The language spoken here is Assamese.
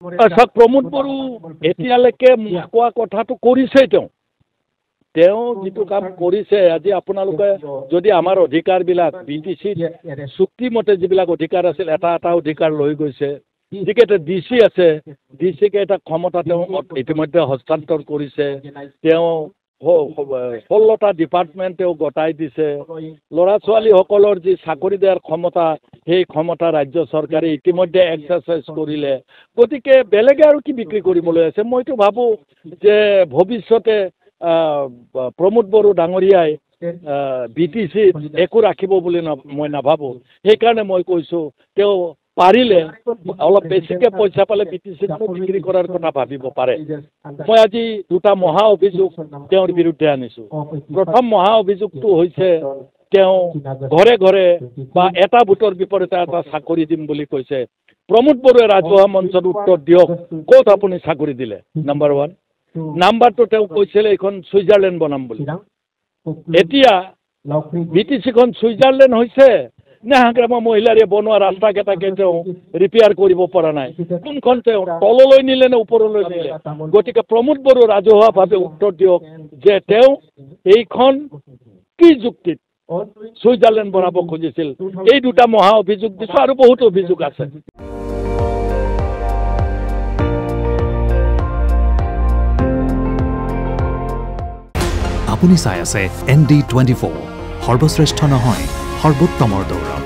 চাওক প্ৰমোদ বড়ো এতিয়ালৈকে কোৱা কথাটো কৰিছেই তেওঁ যিটো কাম কৰিছে আজি আপোনালোকে যদি আমাৰ অধিকাৰবিলাক BTCত চুক্তিমতে যিবিলাক অধিকাৰ আছিল এটা অধিকাৰ লৈ গৈছে গতিকে এটা DC আছে DCকে এটা ক্ষমতা তেওঁ ইতিমধ্যে হস্তান্তৰ কৰিছে তেওঁ 16টা ডিপাৰ্টমেণ্ট তেওঁ গতাই দিছে ল'ৰা ছোৱালীসকলৰ যি চাকৰি দিয়াৰ ক্ষমতা সেই ক্ষমতা ৰাজ্য চৰকাৰে ইতিমধ্যে এক্সাৰচাইজ কৰিলে গতিকে বেলেগে আৰু কি বিক্ৰী কৰিবলৈ আছে মইতো ভাবোঁ যে ভৱিষ্যতে প্ৰমোদ বড়ো ডাঙৰীয়াই BTCত একো ৰাখিব বুলি মই নাভাবোঁ সেইকাৰণে মই কৈছোঁ তেওঁ পাৰিলে অলপ বেছিকৈ পইচা পালে BTCত বিক্ৰী কৰাৰ কথা ভাবিব পাৰে মই আজি দুটা মহা অভিযোগ তেওঁৰ বিৰুদ্ধে আনিছোঁ প্ৰথম মহা অভিযোগটো হৈছে তেওঁ ঘৰে ঘৰে বা এটা ভোটৰ বিপৰীতে এটা চাকৰি দিম বুলি কৈছে প্ৰমোদ বড়োৱে ৰাজহুৱা মঞ্চত উত্তৰ দিয়ক ক'ত আপুনি চাকৰি দিলে নাম্বাৰ 1 নাম্বাৰ 2 তেওঁ কৈছিলে এইখন ছুইজাৰলেণ্ড বনাম বুলি এতিয়া BTCখন ছুইজাৰলেণ্ড হৈছে নে হাগ্ৰামা মহিলাৰে বনোৱা ৰাস্তাকেইটাকে তেওঁ ৰিপেয়াৰ কৰিব পৰা নাই কোনখন তেওঁ তললৈ নিলে নে ওপৰলৈ নিলে গতিকে প্ৰমোদ বড়ো ৰাজহুৱাভাৱে উত্তৰ দিয়ক যে তেওঁ এইখন কি যুক্তিত ছুইজাৰলেণ্ড বনাব খুজিছিল এই দুটা মহা অভিযোগ দিছোঁ আৰু বহুত অভিযোগ আছে আপুনি চাই আছে ND24 সৰ্বশ্ৰেষ্ঠ নহয় সৰ্বোত্তমৰ দৌৰ